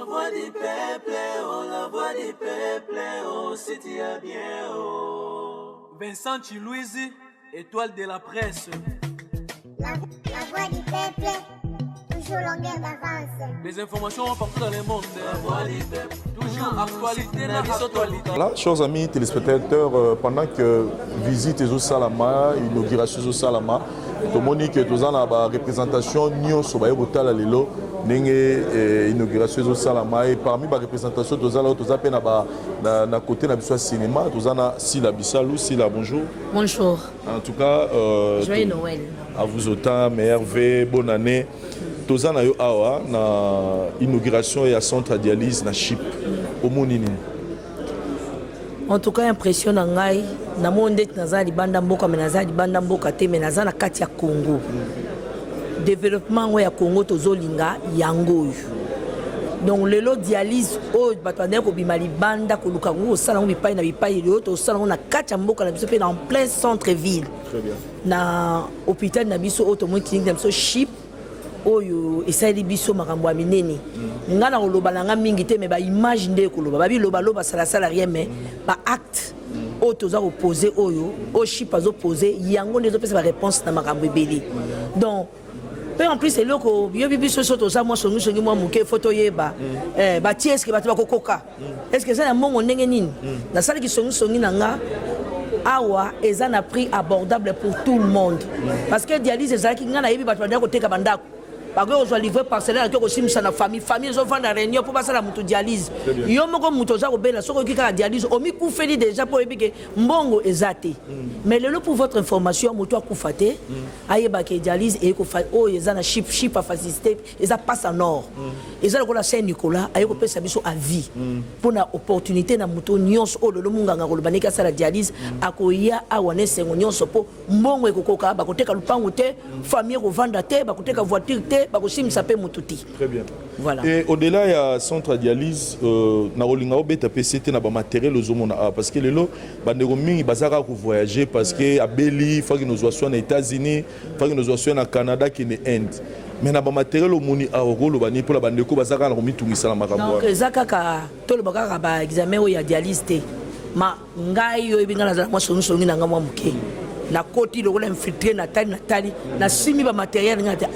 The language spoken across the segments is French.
La voix du peuple, oh, la voix du peuple, oh, si tu es bien, oh. Vincent Chilouizi, étoile de la presse. La voix du peuple, toujours longueur d'avance. Les informations partout dans le monde. La voix du peuple, toujours actualité dans l'actualité. Là, chers amis téléspectateurs, pendant que visite au Salama, inauguration au Salama, tout le monde que tous en a représentation Nyon Sobaye Botala Lelo, n'engé inauguration au Salama et parmi les représentations tous en a tous appelés na côté na biswa cinéma, tous en a Sila Bissalou, Sila bonjour. Bonjour. En tout cas, joyeux Noël. À vous autant, meilleure vœux, bonne année. Tous en a eu awa na inauguration et à centre de dialyse na Chip au Monini. En tout cas, impressionnant ngai na monde naza libanda mboka menaza libanda mboka te menaza na kati ya Congo. Développement ya Congo tozolinga yango. Donc lelo dialyse o batwane ko bima libanda ko lukango osala ngo bipai na bipai lelo to osala ngo na kati ya mboka na biso pe en plein centre ville. Très bien. Na hôpital na biso auto mo clinique na biso Chip oyo esali biso makambo ya minene nga na koloba na nga mingi te me ba image nde koloba babi loba loba sala rien mais ba acte oyo toza koposer oyo o Chip azo poser yango nde ezopesa ba réponse na makambo ebele donc pe en plus eloko yo bibiso so toza mwa songi mwa muke photo yeba ba tie est-ce que bato bakokoka est-ce que ça na mongo ndenge nini na sala ki songi na nga awa eza na prix abordable pour tout le monde parce que dialyse ezalaki nga na yebi bato bandako teka bandako parce que on livrer parcellaire que osimisa na famille zo vendre réunion pour passer la mutu dialyse yo moko mutu za kobela soko kika dialyse omi kufeli déjà pour ebike mbongo ezate mais lelo pour votre information mutu akufate ayeba ke dialyse e ko fa o eza na Chip a facilité eza passe en or eza ko la Saint Nicolas ayeko pesa biso à vie pour na opportunité na mutu nyonso o lelo munganga ko lobaneka sala dialyse akoya awane sengo nyonso po mbongo ekokoka bakoteka lupango te famille ko vendre te bakoteka voiture te. Très bien. Voilà. Et au-delà, il y a un centre de dialyse, na rolinga obeta PCT na ba matériel aux hommes parce que les lots, bandeko mingi bazaka ko voyager parce que à Beli, faut que nous soyons aux États-Unis, faut que nous soyons au Canada qui est Inde. Mais na ba matériel au moni a rolo bani pour la bandeko bazaka na komi tungisa la makambo. Donc ezaka to le baka ba examen o ya dialyse te. Ma ngai yo ebinga na moi songi na ngamwa muke. Na koti le rola infiltré na tali na simi ba matériel ngata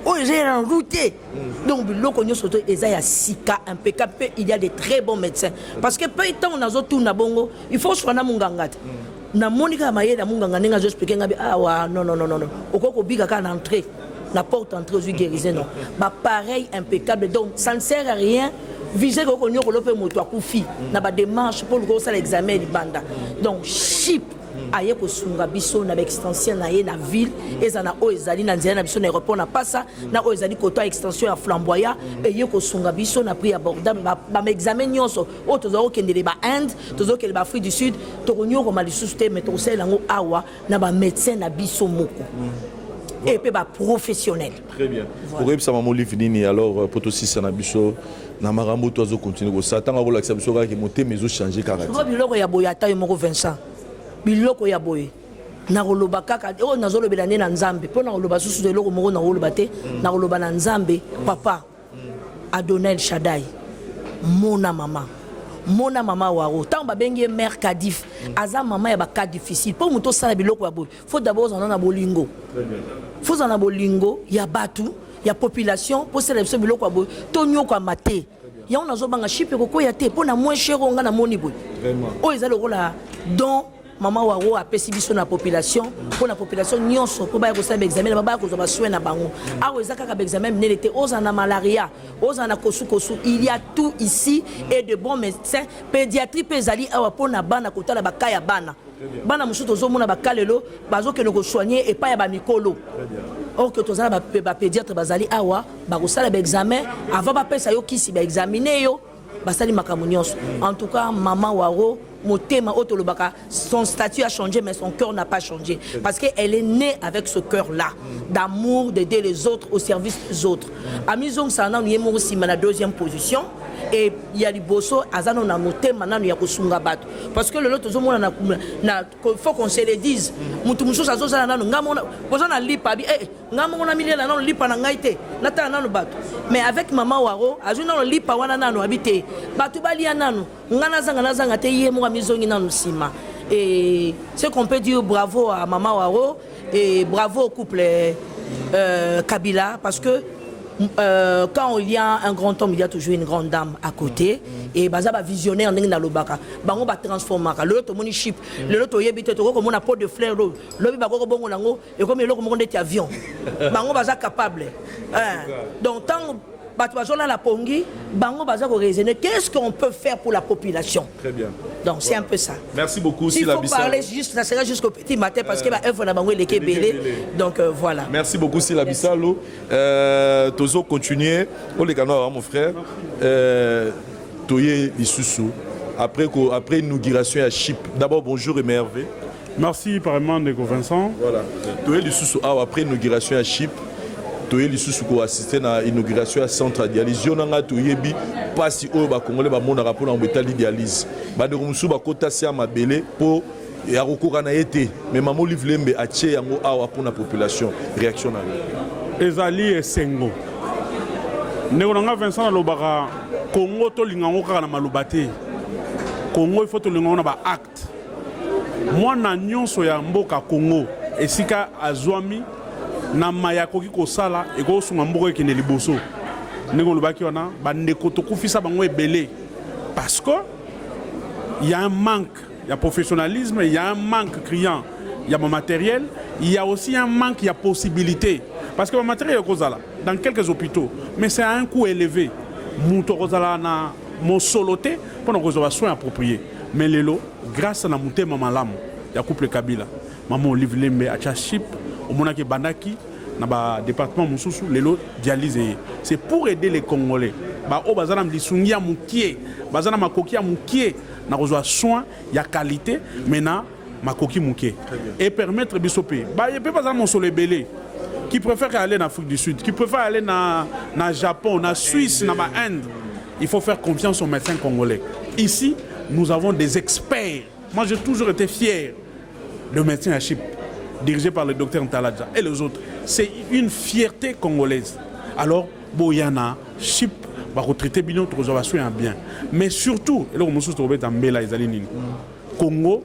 oh, j'ai en route. Donc, il y a sika impeccable. Il y a des très bons médecins. Parce que peu de temps, on a tout na bongo. Il faut soigner mon gangat. Na monika maye na munga nganga zo expliquer ngabi non. Okoko biga ka na entrée. La porte entrée aux guérisons non. Bah pareil impeccable. Donc, ça ne sert à rien. Viser ko konyo ko lope moto akufi. Na ba démarche pour le ça l'examen di banda. Donc, Chip aye ko sunga biso na extension na ye na ville ezana o ezali na nzela na biso na aéroport na passa na o ezali koto extension ya flamboyant et ye ko sunga biso na prix abordable ba examen nyonso o tozo kendele ba Inde tozo kendele ba Afrique du Sud to konyo ko malisusu te mais to sela ngo awa na ba médecin na biso moko et puis ba professionnel. Très bien. Pour eux ça m'a live nini alors pour aussi ça na biso na marambo to zo continuer ça tant ko la biso ka ki monter mais zo changer caractère. Ko biloko ya boyata yo moko Vincent. Biloko ya boye na koloba kaka o nazolobela ne na nzambe pona koloba susu de loko moko na koloba te na koloba na nzambe papa Adonel Shaddai mona mama waro tant ba bengi mère Kadif aza mama ya ba cas difficile pour muto sala biloko ya boye faut d'abord on a bolingo faut on a bolingo ya batu ya population pour sala biloko ya boye to nyoko maté ya on azobanga Chip ko ya te pona moins cher nga na moni boye vraiment o ezalo kola don maman waro a pesi biso na population pour la population nyonso pour ba ko sa examen na ba ko zo ba soin na bango awo ezaka ka examen menete ozana malaria ozana kosu il y a tout ici et de bons médecins pédiatrie pezali awa pona bana kotala bakaya bana musu tozo mona bakalelo bazo ke ko soigner et pas ya ba mikolo or que tozala ba pédiatre bazali awa ba ko sala ba examen avant ba pesa yo kisi ba examiner yo basali makambo nyonso en tout cas maman waro motema otolobaka son statut a changé mais son cœur n'a pas changé parce qu'elle est née avec ce cœur là d'amour d'aider les autres au service des autres Amizong Sana Niemo aussi na deuxième position et il y a du bosso azano na motema nanu ya kosunga bato parce que le lot ozomona na faut qu'on se le dise mutu mususu azosala nanu ngamona bozana lipa bi ngamona milela nanu lipa na ngai te natala nanu bato mais avec maman waro azuna nanu lipa wana nanu habite bato balia nanu ngana zanga te ye mo mizongi nanu sima et ce qu'on peut dire bravo à maman waro et bravo au couple Kabila parce que quand il y a un grand homme, il y a toujours une grande dame à côté. Et baza ba visionnaire ndenge na lobaka. Bango ba transformaka. Le to moni ship, le to yebite to ko mona pot de fleurs l'eau. Lobi ba ko bongo nango et comme le ko monde ti avion. Bango baza capable. Donc tant Batouazola la Pongi, Bango Baza ko raisonner qu'est-ce qu'on peut faire pour la population. Très bien. Donc c'est un peu ça. Merci beaucoup. Il faut parler juste, ça sera jusqu'au petit matin parce que œuvre na bango les Kébélé. Donc voilà. Merci beaucoup Sila Bissalo. Tozo continuer. Oh les canaux mon frère. Toye Isusu. Après inauguration à Chip. D'abord bonjour et merveille. Merci apparemment Nego Vincent. Voilà. Toye Isusu après inauguration à Chip. Toye lisusu ko assister na inauguration ya centre dialyse yonanga toyebi pasi oyo ba congolais ba mona rapport na mbetali dialyse ba de musu ba kota sia mabele po ya kokoka na yete mais mamo livlembe atie yango awa pour la population réaction na ezali esengo ndeko nanga Vincent alobaka Congo to lingango kaka na malobate Congo il faut to lingango na ba acte mwana nyonso ya mboka Congo esika azwami na maya koki kosala eko sunga mboko ekende liboso ndeko lobaki wana bandeko tokufisa bango ebele parce que il y a un manque, il y a professionnalisme, il y a un manque criant, il y a mon matériel, il y a aussi un manque, il y a possibilité parce que mon matériel est là dans quelques hôpitaux mais c'est à un coût élevé muto kozala na mon soloté pour recevoir soins appropriés mais lelo grâce à la montée mamalamu ya couple Kabila maman Olive Lembe a chip au monaki bandaki na ba département mususu lelo dialyse c'est pour aider les Congolais ba o bazana mlisungia mukie bazana makoki ya mukie na reçoit soin ya qualité maintenant makoki mukie et permettre bisopé ba yepé bazana mon solebele qui préfère aller en Afrique du Sud qui préfère aller na Japon na Suisse na ba Inde il faut faire confiance aux médecins congolais ici nous avons des experts moi j'ai toujours été fier de médecins à Chip dirigé par le docteur Ntaladja et les autres. C'est une fierté congolaise. Alors, Boyana, Chip, va retraiter bien, réservation est bien. Mais surtout, et là, on se trouve en Bela, Congo,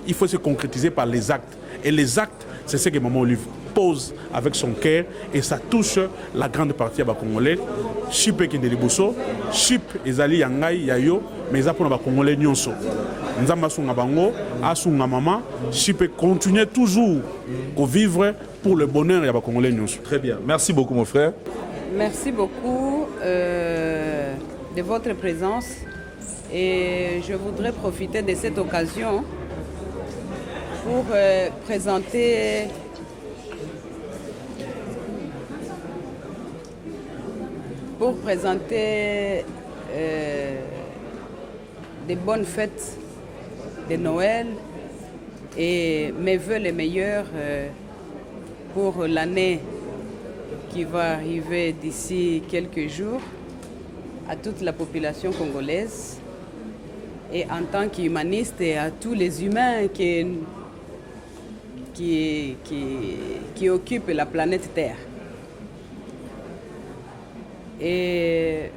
il faut se concrétiser par les actes. Et les actes, c'est ce que Maman Olive pose avec son cœur et ça touche la grande partie des Congolais. Chip et Kendeliboso, Chip et Zali Yangai, Yayo, mais ça pour les Congolais nyonso. Nzamba sunga bango, asunga maman, Chip continue toujours à vivre pour le bonheur des Congolais nyonso. Très bien. Merci beaucoup mon frère. Merci beaucoup de votre présence et je voudrais profiter de cette occasion pour présenter des bonnes fêtes de Noël et mes vœux les meilleurs pour l'année qui va arriver d'ici quelques jours à toute la population congolaise et en tant qu'humaniste et à tous les humains qui occupent la planète Terre. Et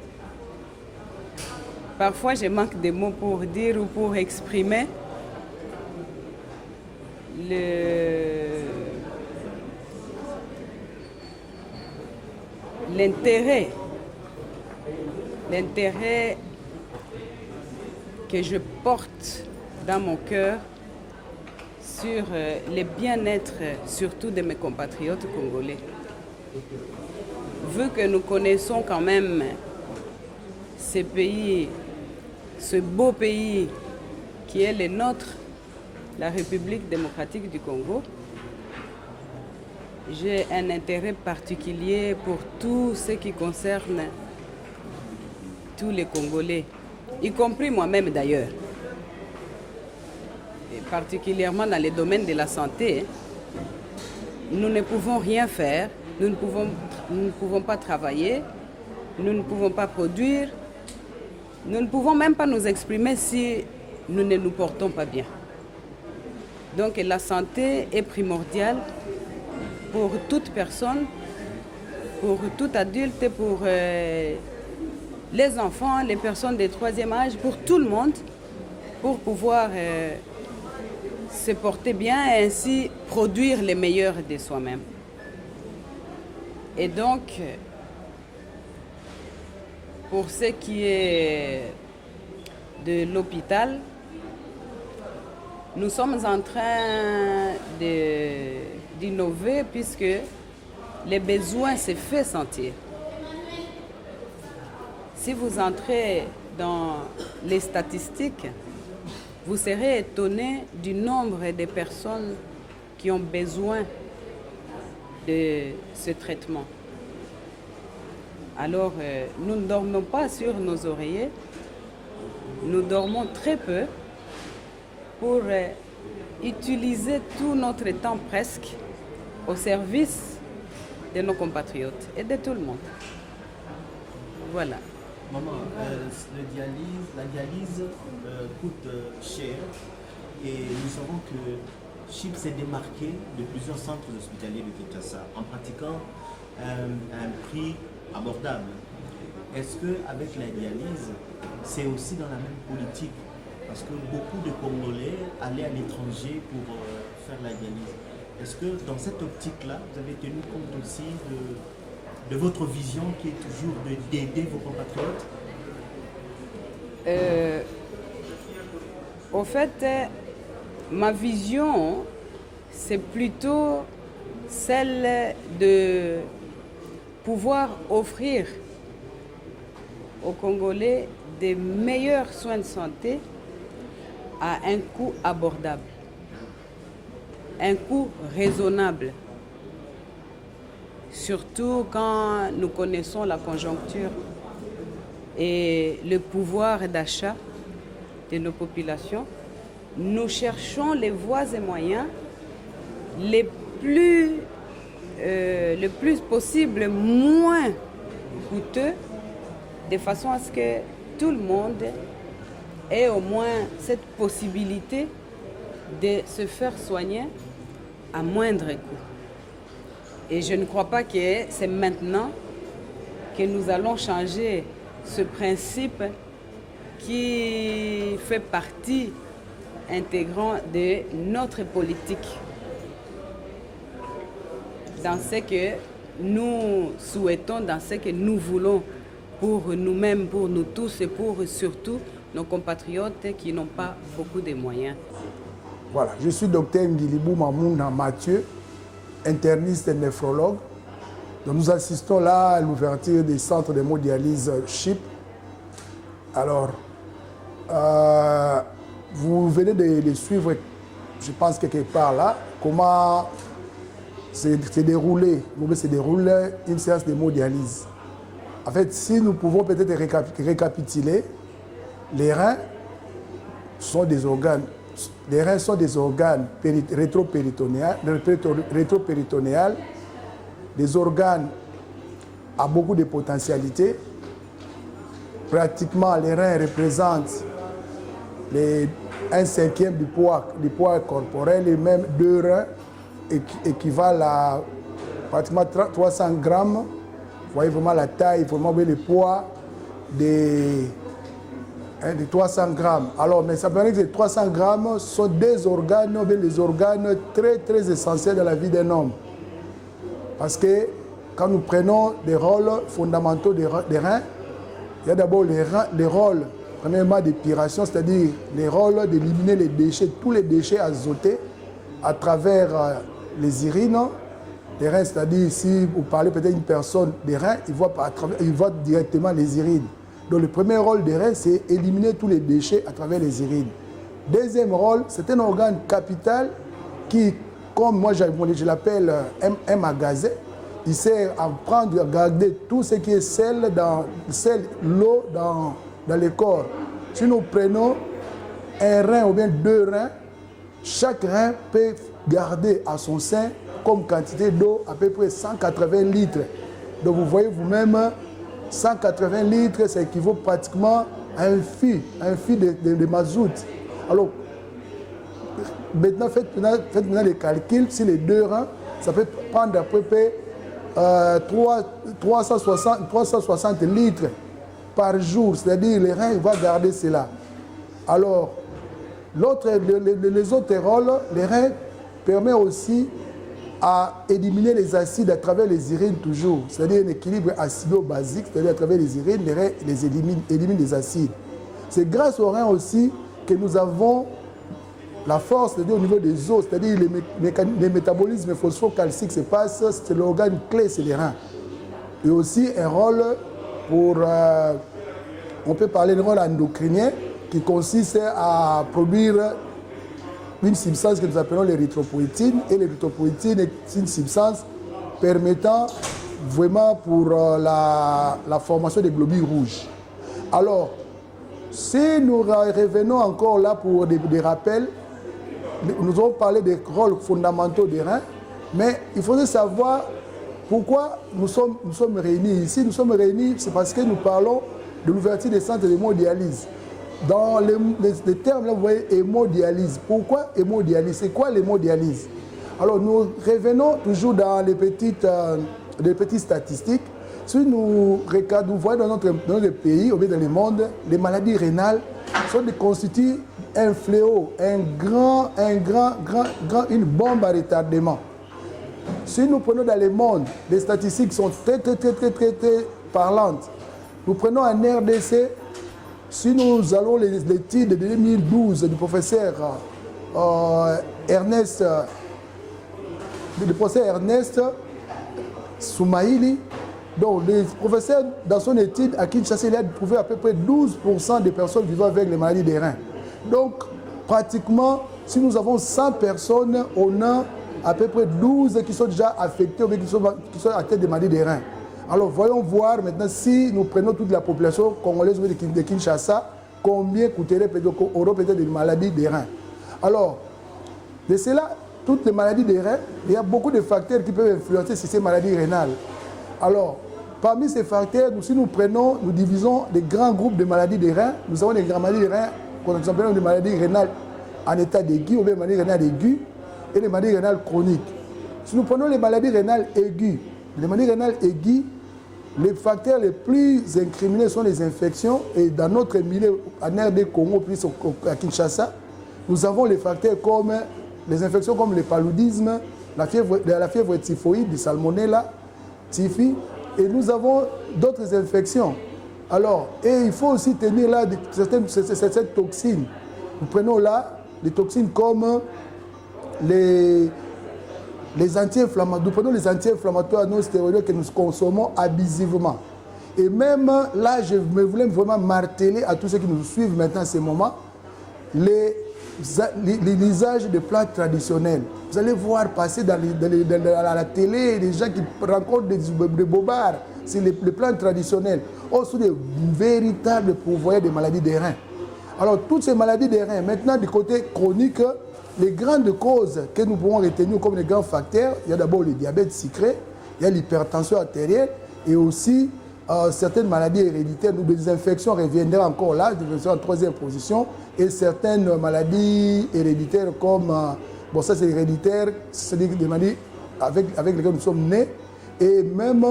parfois, je manque de mots pour dire ou pour exprimer l'intérêt que je porte dans mon cœur sur le bien-être, surtout de mes compatriotes congolais. Vu que nous connaissons quand même ce pays, ce beau pays qui est le nôtre, la République démocratique du Congo, j'ai un intérêt particulier pour tout ce qui concerne tous les Congolais, y compris moi-même d'ailleurs. Et particulièrement dans le domaine de la santé, nous ne pouvons rien faire, nous ne pouvons pas travailler nous ne pouvons pas produire, nous ne pouvons même pas nous exprimer si nous ne nous portons pas bien. Donc la santé est primordiale pour toute personne, pour tout adulte, pour les enfants, les personnes de troisième âge, pour tout le monde, pour pouvoir se porter bien et ainsi produire le meilleur de soi-même. Et donc, pour ce qui est de l'hôpital, nous sommes en train d'innover puisque les besoins se font sentir. Si vous entrez dans les statistiques, vous serez étonné du nombre de personnes qui ont besoin de ce traitement. Alors, nous ne dormons pas sur nos oreillers, nous dormons très peu pour utiliser tout notre temps presque au service de nos compatriotes et de tout le monde. Voilà. Maman, la dialyse coûte cher et nous savons que CHIP s'est démarqué de plusieurs centres hospitaliers de Kinshasa en pratiquant un prix abordable. Est-ce qu'avec la dialyse, c'est aussi dans la même politique? Parce que beaucoup de Congolais allaient à l'étranger pour faire la dialyse. Est-ce que dans cette optique-là, vous avez tenu compte aussi de votre vision qui est toujours d'aider vos compatriotes? Au fait, ma vision, c'est plutôt celle de pouvoir offrir aux Congolais des meilleurs soins de santé à un coût abordable, un coût raisonnable. Surtout quand nous connaissons la conjoncture et le pouvoir d'achat de nos populations, nous cherchons les voies et moyens le plus possible moins coûteux, de façon à ce que tout le monde ait au moins cette possibilité de se faire soigner à moindre coût. Et je ne crois pas que c'est maintenant que nous allons changer ce principe qui fait partie intégrante de notre politique. Dans ce que nous souhaitons, dans ce que nous voulons pour nous-mêmes, pour nous tous et pour surtout nos compatriotes qui n'ont pas beaucoup de moyens. Voilà, je suis docteur Ngilibou Mamouna Mathieu, interniste et néphrologue. Donc nous assistons là à l'ouverture des centres d'hémodialyse CHIP. Alors, vous venez de suivre, je pense quelque part là, comment s'est déroulé une séance d'hémodialyse. En fait, si nous pouvons peut-être récapituler, les reins sont des organes. Les reins sont des organes rétropéritonéales, des organes à beaucoup de potentialités. Pratiquement, les reins représentent un cinquième du poids corporel et même 2 reins équivalent à pratiquement 300 grammes. Vous voyez vraiment la taille, vraiment le poids de 300 grammes. Alors, mais ça veut dire que ces 300 grammes sont des organes, les organes très, très essentiels dans la vie d'un homme. Parce que quand nous prenons des rôles fondamentaux des reins, il y a d'abord les rôles, premièrement, d'épuration, c'est-à-dire les rôles d'éliminer les déchets, tous les déchets azotés à travers les urines. Les reins, c'est-à-dire si vous parlez peut-être d'une personne des reins, il voit directement les urines. Donc le premier rôle des reins, c'est éliminer tous les déchets à travers les urines. Deuxième rôle, c'est un organe capital qui, comme moi je l'appelle un magasin, il sert à prendre, à garder tout ce qui est l'eau dans le corps. Si nous prenons un rein ou bien 2 reins, chaque rein peut garder à son sein comme quantité d'eau à peu près 180 litres. Donc vous voyez vous-même 180 litres, ça équivaut pratiquement à un fût de mazout. Alors, maintenant, faites maintenant les calculs, si les 2 reins, ça peut prendre à peu près 360 litres par jour, c'est-à-dire les reins vont garder cela. Alors, les autres rôles, les reins permettent aussi à éliminer les acides à travers les urines toujours, c'est-à-dire un équilibre acido-basique, c'est-à-dire à travers les urines, les reins éliminent les acides. C'est grâce aux reins aussi que nous avons la force, c'est-à-dire au niveau des os, c'est-à-dire les métabolismes phosphocalciques se passent, c'est l'organe clé, c'est les reins. Et aussi un rôle pour, on peut parler de rôle endocrinien, qui consiste à produire une substance que nous appelons l'érythropoïétine. Et l'érythropoïétine est une substance permettant vraiment pour la formation des globules rouges. Alors, si nous revenons encore là pour des rappels, nous allons parler des rôles fondamentaux des reins, mais il faudrait savoir pourquoi nous sommes réunis ici. Nous sommes réunis, c'est parce que nous parlons de l'ouverture des centres d'hémodialyse. Dans les termes, là, vous voyez hémodialyse. Pourquoi hémodialyse? C'est quoi l'hémodialyse? Alors, nous revenons toujours dans les petites statistiques. Si nous regardons, vous voyez dans notre pays, ou bien dans le monde, les maladies rénales constituent un fléau, une bombe à retardement. Si nous prenons dans le monde, les statistiques sont très parlantes. Nous prenons en RDC, si nous allons l'étude de 2012 du professeur Ernest Soumaïli, donc le professeur, dans son étude à Kinshasa, il a prouvé à peu près 12% des personnes vivant avec les maladies des reins. Donc, pratiquement, si nous avons 100 personnes, on a à peu près 12 qui sont déjà affectées ou qui sont atteintes des maladies des reins. Alors, voyons voir maintenant si nous prenons toute la population congolaise de Kinshasa, combien coûterait peut-être des maladies des reins. Alors, de cela, toutes les maladies des reins, il y a beaucoup de facteurs qui peuvent influencer sur ces maladies rénales. Alors, parmi ces facteurs, si nous prenons, nous divisons des grands groupes de maladies des reins. Nous avons des grandes maladies des reins, qu'on appelle des maladies rénales en état aigu, ou bien maladies rénales aiguës, et les maladies rénales chroniques. Si nous prenons les maladies rénales aiguës, les facteurs les plus incriminés sont les infections. Et dans notre milieu, en RD Congo, plus à Kinshasa, nous avons les facteurs comme les infections comme le paludisme, la fièvre typhoïde, du salmonella, typhi, et nous avons d'autres infections. Alors, et il faut aussi tenir là certaines toxines. Nous prenons là des toxines comme les anti-inflammatoires. Nous prenons les anti-inflammatoires non stéroïdes que nous consommons abusivement. Et même là, je voulais vraiment marteler à tous ceux qui nous suivent maintenant à ce moment, l'usage de plantes traditionnelles. Vous allez voir passer à la télé des gens qui rencontrent des bobards. C'est les plantes traditionnelles. Oh, sont des véritables pourvoyeurs des maladies des reins. Alors, toutes ces maladies des reins, maintenant du côté chronique, les grandes causes que nous pouvons retenir comme les grands facteurs, il y a d'abord le diabète sucré, il y a l'hypertension artérielle et aussi certaines maladies héréditaires. Nous, des infections reviendront encore là, en 3e position, et certaines maladies héréditaires comme, bon ça c'est héréditaire, c'est-à-dire des maladies avec lesquelles nous sommes nés, et même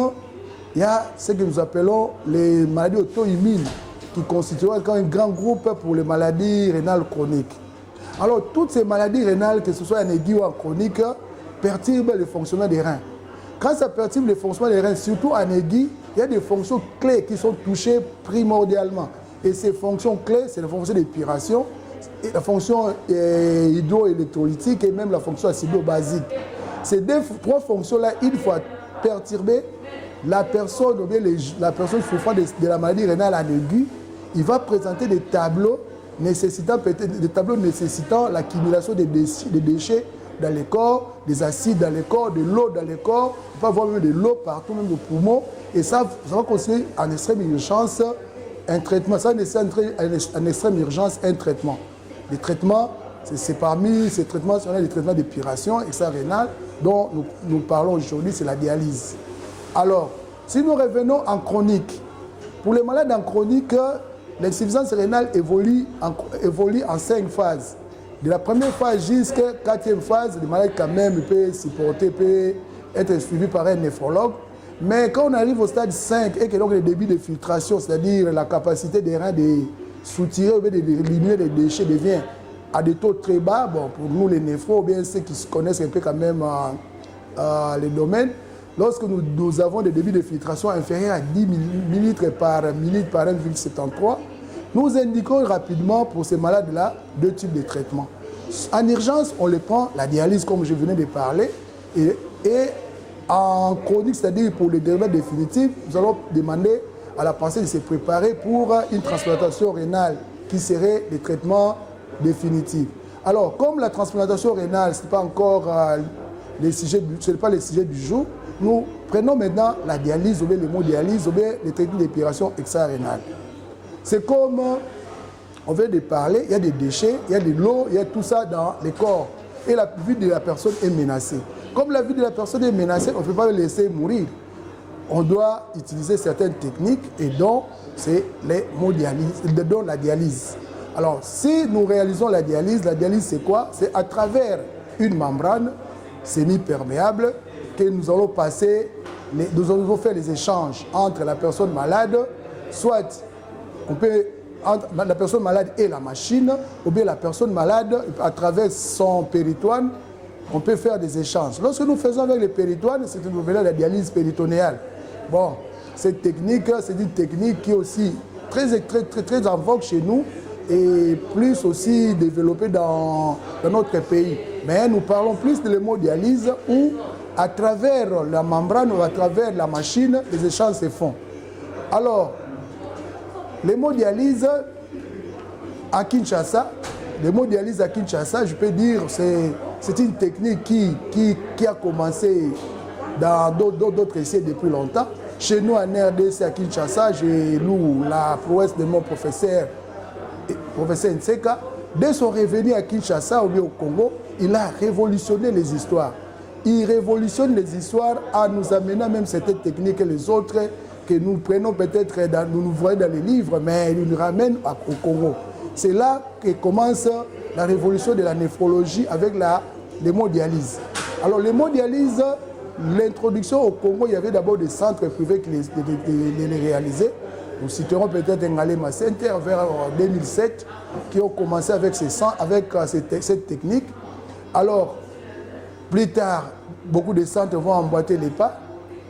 il y a ce que nous appelons les maladies auto-immunes qui constitueront un grand groupe pour les maladies rénales chroniques. Alors, toutes ces maladies rénales, que ce soit en aigu ou en chronique, perturbent le fonctionnement des reins. Quand ça perturbe le fonctionnement des reins, surtout en aigu, il y a des fonctions clés qui sont touchées primordialement. Et ces fonctions clés, c'est la fonction d'épuration, la fonction hydroélectrolytique et même la fonction acido-basique. Ces 3 fonctions-là, une fois perturbées, la personne souffrant de la maladie rénale en aigu, il va présenter des tableaux nécessitant l'accumulation des déchets dans les corps, des acides dans les corps, de l'eau dans les corps. On peut avoir même de l'eau partout, même de poumons. Et ça va constituer en extrême urgence un traitement. Ça nécessite en extrême urgence un traitement. Les traitements, c'est parmi ces traitements, on a les traitements d'épuration extra-rénale dont nous parlons aujourd'hui, c'est la dialyse. Alors, si nous revenons en chronique, Pour les malades en chronique, l'insuffisance rénale évolue en 5 phases. De la première phase jusqu'à la 4e phase, les malades quand même peuvent supporter, peuvent être suivis par un néphrologue. Mais quand on arrive au stade 5 et que donc le débit de filtration, c'est-à-dire la capacité des reins de soutirer ou d'éliminer les déchets devient à des taux très bas, bon, pour nous les néphros, ou bien ceux qui se connaissent un peu quand même les domaines, lorsque nous avons des débits de filtration inférieurs à 10 ml par 1,73, nous indiquons rapidement pour ces malades-là 2 types de traitements. En urgence, on les prend, la dialyse comme je venais de parler, et en chronique, c'est-à-dire pour le dérivés définitif, nous allons demander à la pensée de se préparer pour une transplantation rénale qui serait le traitement définitif. Alors, comme la transplantation rénale, ce n'est pas encore le sujet du jour, nous prenons maintenant la dialyse, ou bien l'hémodialyse, ou bien les traitements d'épuration extra-rénale. C'est comme on vient de parler, il y a des déchets, il y a de l'eau, il y a tout ça dans les corps. Et la vie de la personne est menacée. Comme la vie de la personne est menacée, on ne peut pas le laisser mourir. On doit utiliser certaines techniques et donc c'est la dialyse. Alors, si nous réalisons la dialyse c'est quoi? C'est à travers une membrane semi-perméable que nous allons passer, nous allons faire les échanges entre la personne malade, soit entre la personne malade et la machine, ou bien la personne malade, à travers son péritoine, on peut faire des échanges. Lorsque nous faisons avec le péritoine, c'est ce que nous appelons la dialyse péritonéale. Bon, cette technique, c'est une technique qui est aussi très en vogue chez nous et plus aussi développée dans notre pays. Mais nous parlons plus de l'hémodialyse où, à travers la membrane ou à travers la machine, les échanges se font. Alors, l'hémodialyse à Kinshasa, je peux dire, c'est une technique qui a commencé dans d'autres essais depuis longtemps. Chez nous, en RDC à Kinshasa, j'ai lu la prouesse de mon professeur Nseka. Dès son revenu à Kinshasa ou bien au Congo, il a révolutionné les histoires. Il révolutionne les histoires en nous amenant même certaines techniques et les autres que nous prenons peut-être, nous voyons dans les livres, mais il nous ramène au Congo. C'est là que commence la révolution de la néphrologie avec l'hémodialyse. Alors l'hémodialyse, l'introduction au Congo, il y avait d'abord des centres privés qui les réalisaient. Nous citerons peut-être Ngalema Center vers 2007 qui ont commencé avec cette technique. Alors, plus tard, beaucoup de centres vont emboîter les pas.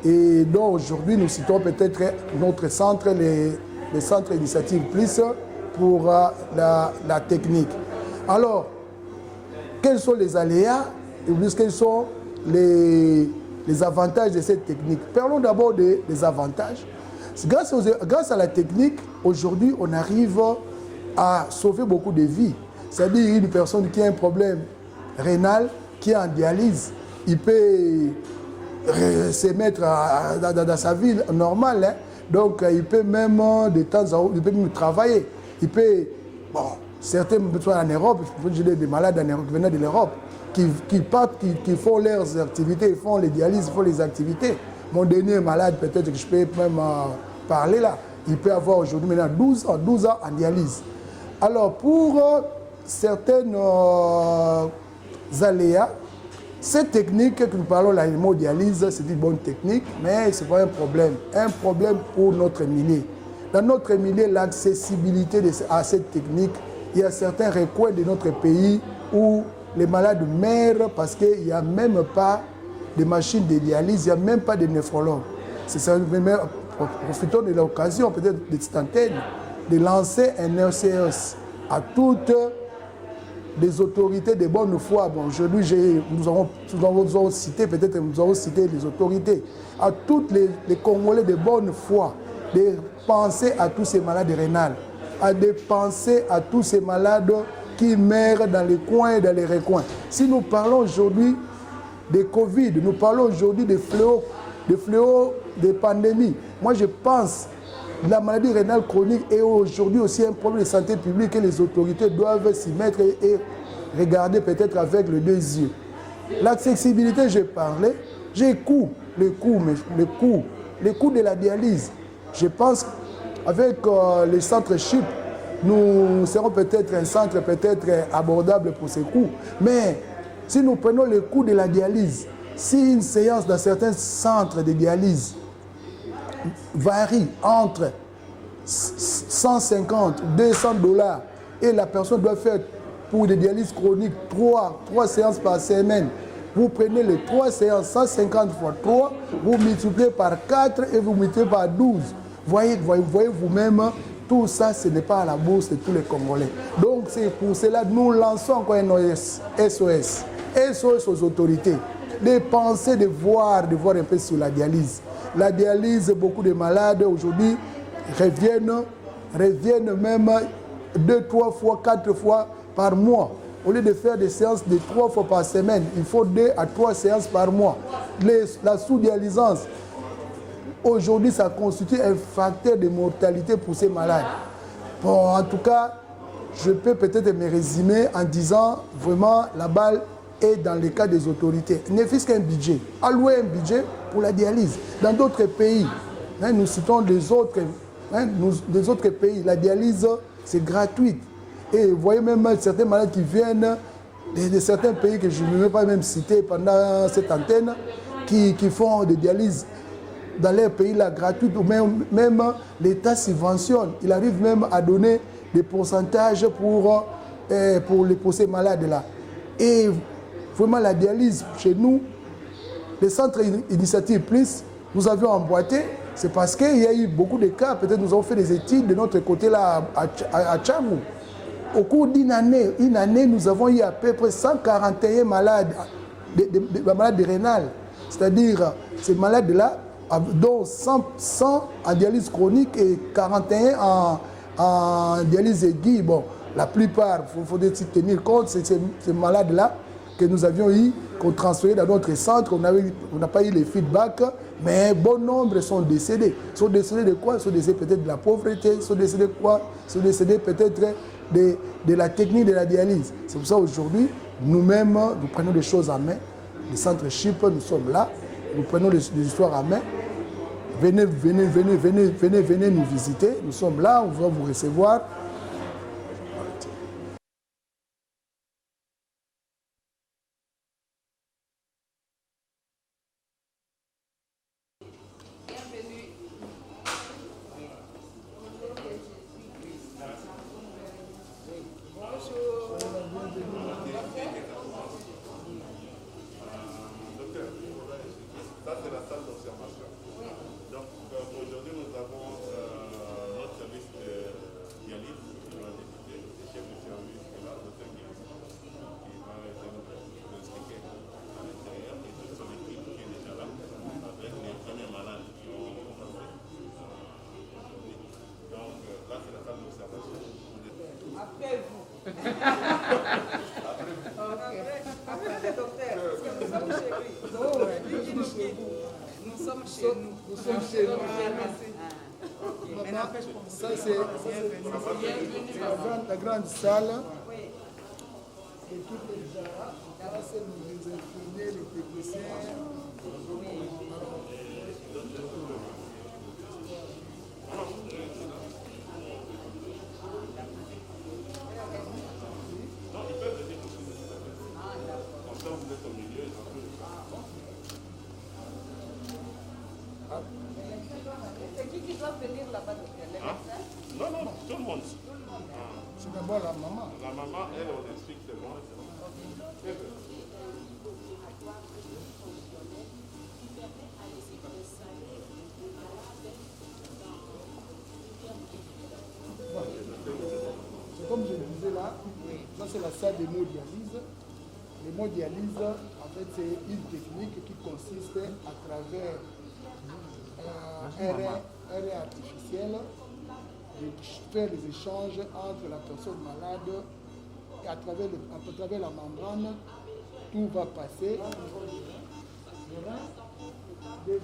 Et donc aujourd'hui, nous citons peut-être notre centre, les centres Initiative Plus pour la technique. Alors, quels sont les aléas et quels sont les avantages de cette technique? Parlons d'abord des avantages. Grâce à la technique, aujourd'hui, on arrive à sauver beaucoup de vies. C'est-à-dire une personne qui a un problème rénal, qui est en dialyse, il peut se mettre dans sa vie normale. Hein. Donc, il peut même de temps en temps, il peut même travailler. Il peut, bon, certains sont en Europe, j'ai des malades en Europe qui venaient de l'Europe, qui partent, qui font leurs activités, ils font les dialyses, ils font les activités. Mon dernier malade, peut-être que je peux même parler là, il peut avoir aujourd'hui maintenant 12 ans en dialyse. Alors, pour certaines aléas, cette technique que nous parlons, la hémodialyse, c'est une bonne technique, mais ce n'est pas un problème. Un problème pour notre milieu. Dans notre milieu, l'accessibilité à cette technique, il y a certains recoins de notre pays où les malades meurent parce qu'il n'y a même pas de machines de dialyse, il n'y a même pas de néphrologue. Profitons de l'occasion, peut-être de cette antenne, de lancer un RCS à toutes les autorités de bonne foi. Bon, aujourd'hui, nous avons cité, peut-être nous avons cité les autorités, à tous les Congolais de bonne foi, de penser à tous ces malades rénales, de penser à tous ces malades qui meurent dans les coins et dans les recoins. Si nous parlons aujourd'hui de Covid, nous parlons aujourd'hui de fléaux, de pandémies. Moi, je pense que la maladie rénale chronique est aujourd'hui aussi un problème de santé publique et les autorités doivent s'y mettre et regarder peut-être avec les 2 yeux. L'accessibilité, j'ai parlé. J'ai le coût de la dialyse. Je pense avec les centres CHIP, nous serons peut-être un centre peut-être abordable pour ces coûts. Mais si nous prenons le coût de la dialyse, si une séance dans certains centres de dialyse varie entre 150, 200 $, et la personne doit faire pour des dialyses chroniques 3 séances par semaine, vous prenez les 3 séances, 150 fois 3, vous multipliez par 4 et vous multipliez par 12. Voyez vous-même, tout ça, ce n'est pas à la bourse de tous les Congolais. Donc c'est pour cela que nous lançons encore un SOS. SOS aux autorités. De penser, de voir un peu sur la dialyse. La dialyse, beaucoup de malades aujourd'hui reviennent même 2, 3 fois, 4 fois par mois. Au lieu de faire des séances de 3 fois par semaine, il faut 2 à 3 séances par mois. La sous-dialysance, aujourd'hui, ça constitue un facteur de mortalité pour ces malades. Bon, en tout cas, je peux peut-être me résumer en disant vraiment la balle est dans les cas des autorités. Ne fût-ce qu'un budget. Allouer un budget pour la dialyse. Dans d'autres pays, nous citons des autres pays, la dialyse, c'est gratuit. Et vous voyez même certains malades qui viennent de certains pays que je ne vais pas même citer pendant cette antenne, qui font des dialyses dans leur pays là, gratuites, ou même l'État subventionne. Il arrive même à donner des pourcentages pour ces malades-là. Et vraiment la dialyse chez nous, les centres Initiative Plus, nous avions emboîté, c'est parce qu'il y a eu beaucoup de cas, peut-être nous avons fait des études de notre côté là à Tchangou. Au cours d'une année, nous avons eu à peu près 141 malades, malades rénales. C'est-à-dire, ces malades-là, dont 100 en dialyse chronique et 41 en dialyse aiguë. Bon, la plupart, il faut tenir compte, c'est ces malades-là que nous avions eu, qu'on transférait dans notre centre. On n'a pas eu les feedbacks, mais bon nombre sont décédés. Sont décédés de quoi? Sont décédés peut-être de la pauvreté, sont décédés de quoi? Sont décédés peut-être de la technique de la dialyse. C'est pour ça aujourd'hui, nous-mêmes, nous prenons des choses en main. Les centres CHIP, nous sommes là, nous prenons des histoires en main. Venez nous visiter, nous sommes là, on va vous recevoir. Ça, c'est la grande salle. Et tout est déjà là. Là, c'est les infirmiers, les techniciens. C'est qui doit venir là-bas? Non, tout le monde. C'est d'abord la maman. La maman, elle, on explique seulement. C'est comme je le disais là, ça c'est la salle d'hémodialyse. L'hémodialyse, en fait, c'est une technique qui consiste à travers un rein artificiel de faire les échanges entre la personne malade et à travers la membrane, tout va passer. Le rein, un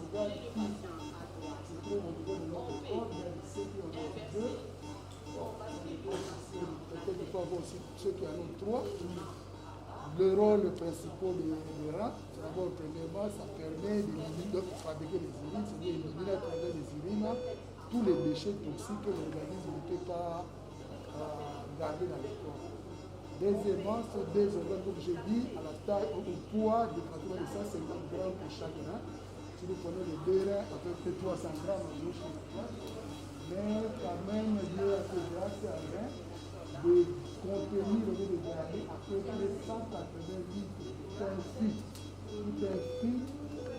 organe qui se trouve au niveau de notre corps, il y a ceux qui en ont 2, peut-être qu'il faut avoir aussi ceux qui en ont 3. Le rôle principal des reins, c'est la D'abord, premièrement, ça permet de fabriquer des urines, c'est-à-dire éliminer à travers les urines tous les déchets toxiques que l'organisme ne peut pas garder dans le corps. Deuxièmement, ce deux organes, comme j'ai dit, à la taille, au poids de pratiquement de 150 grammes pour chaque rein. Si vous prenez les deux reins, à peu près 300 grammes à gauche et à droite. Mais quand même, Dieu a fait grâce à rein de contenir au lieu de garder à peu près 180 litres de pain fit. Tout un fit,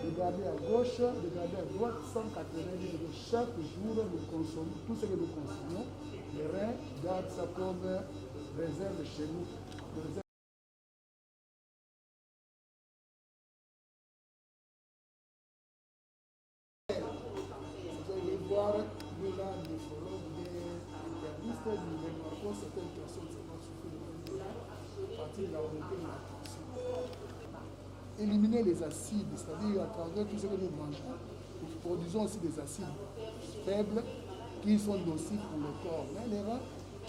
de garder à gauche, de garder à droite, 180 litres de chaque jour, nous consommons, tout ce que nous consommons, les reins gardent ça comme réserve chez nous. Vous allez voir, nous là, les forums des internistes, nous remarquons certaines personnes qui vont souffrir de à partir de la remontée de la tension. Éliminer les acides, c'est-à-dire à travers tout ce que nous mangeons, nous produisons aussi des acides faibles qui sont nocifs pour le corps. Mais les reins,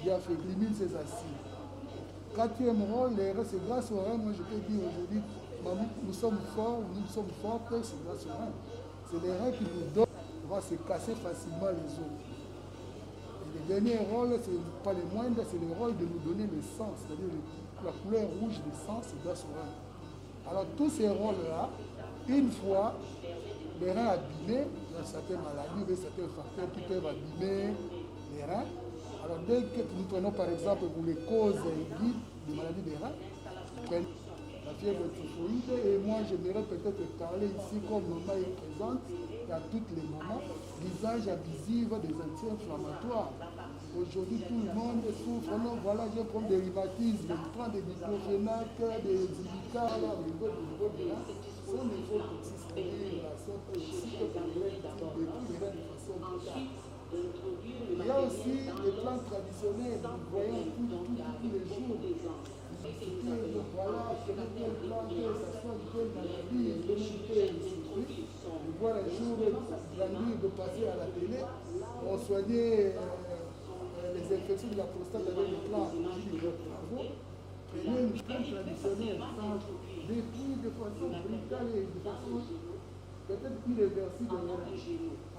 il a fait éliminer ces acides. Quatrième rôle, les reins, c'est grâce aux reins. Moi, je peux dire aujourd'hui, nous sommes forts, c'est grâce aux reins. C'est les reins qui nous donnent, on va se casser facilement les os. Et le dernier rôle, c'est pas le moindre, c'est le rôle de nous donner le sang, c'est-à-dire la couleur rouge du sang, c'est grâce aux reins. Alors tous ces rôles-là, une fois les reins abîmés, il y a certaines maladies, il y a certains facteurs qui peuvent abîmer les reins. Alors dès que nous prenons par exemple pour les causes aiguës des maladies des reins, la fièvre typhoïde, et moi j'aimerais peut-être parler ici comme maman est présente, à toutes les mamans, l'usage abusif des anti-inflammatoires. Aujourd'hui, tout le monde souffre. Non, voilà, j'ai un problème de rhumatisme, je prends des diclofénac, des Ibucar, au niveau de là, sont des fautes toxiques, sont toxiques pour les reins, de façon totale. Il y a aussi les plantes traditionnelles, nous voyons tous les jours. Voilà, c'est quelle plante, ça soit de quelle maladie, de quel circuit. Je vois un jour grandir de passer à la télé, on soignait les infections de la prostate avec les plantes. J'ai dit bravo, prenez une plante traditionnelle, sans détruire de façon brutale et de façon peut-être irréversible.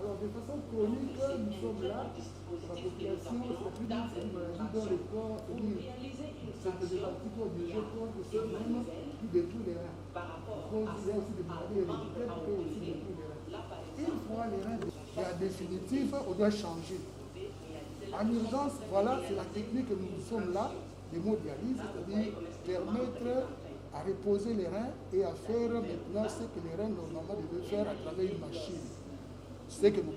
Alors de façon chronique, nous sommes là, la population, c'est plus une maladie dans le corps, c'est des articles de jeu contre ce même qui détruit les reins. Il y a aussi des maladies héréditaires qui peuvent aussi détruire les reins. Une fois les reins, en définitive, on doit changer. En urgence, voilà, c'est la technique que nous sommes là, l'hémodialyse, c'est-à-dire permettre à reposer les reins et à faire maintenant ce que les reins normalement devaient faire à travers une machine. Ce que nous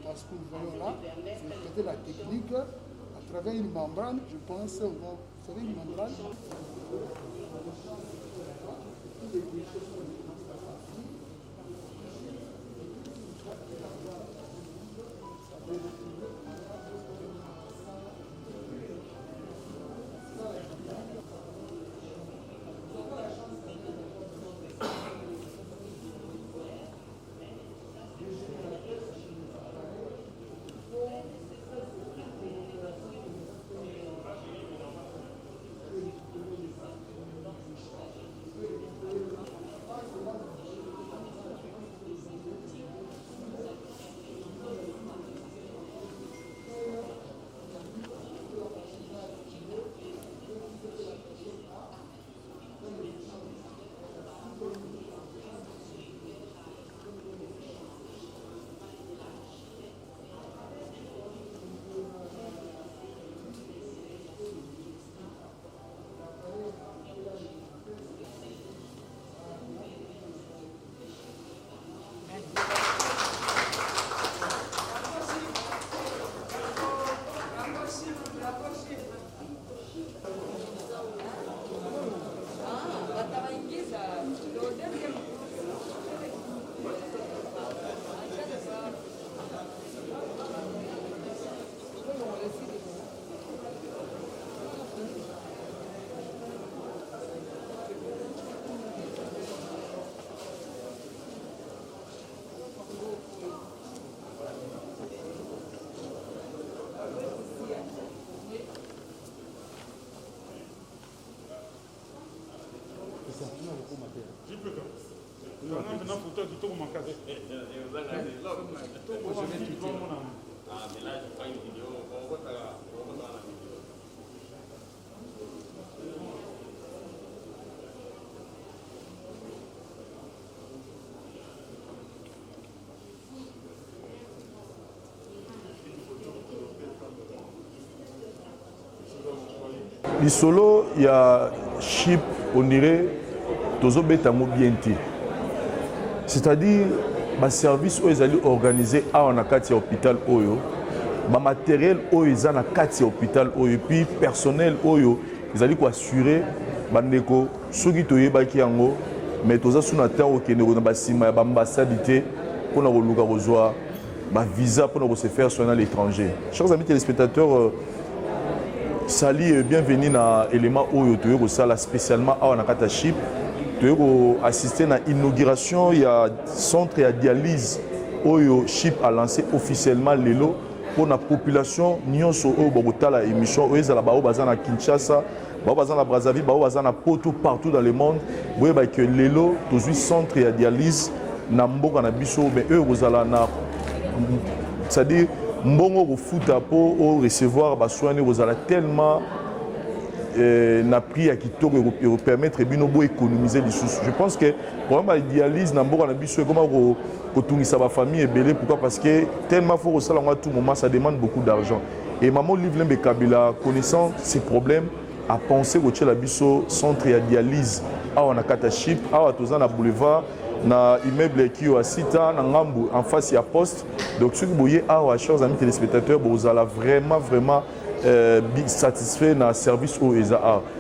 voyons là, c'est peut-être la technique à travers une membrane, je pense, vous savez, une membrane. Lisolo, il y a chip, on dirait, tozo betango bien ti. C'est-à-dire, ma service où ils allaient organiser à un akati hôpital oyo, ma matériel où ils ont akati hôpital oyo, et puis personnel oyo, ils allaient assurer, bandeko, soki toye baki yango, mais toza suna terre au Kenya, na basima ya ambassade pour na luka rozwa, ba visa pour se faire soigner à l'étranger. Chers amis téléspectateurs, Sali, bienvenue dans l'élément Oyo, spécialement à Nakata Chip. Tu as assisté à l'inauguration, il y a un centre de dialyse Oyo Chip a lancé officiellement l'élo pour la population. Nous sommes la émission, nous sommes à Kinshasa, nous sommes à Brazzaville, nous sommes partout dans le monde. Vous voyez que l'élo, tout centre de dialyse, nous sommes mais eux, c'est-à-dire, mbongo kofuta pour recevoir soins tellement na prix à kitoko et permettre binobo économiser les sous. Je pense que pour la dialyse na mboka na biso comment kotungisa ba famille ebele. Pourquoi? Parce que tellement faut que ça à tout moment ça demande beaucoup d'argent. Et maman Livlembe Kabila connaissant ces problèmes a pensé que la biso centre de dialyse à Nakata Chip à Tozana boulevard na immeuble qui est à Sita, na Ngambu, en face à poste. Donc, ce que vous voyez, chers amis téléspectateurs, vous allez vraiment satisfait dans le service au ESA.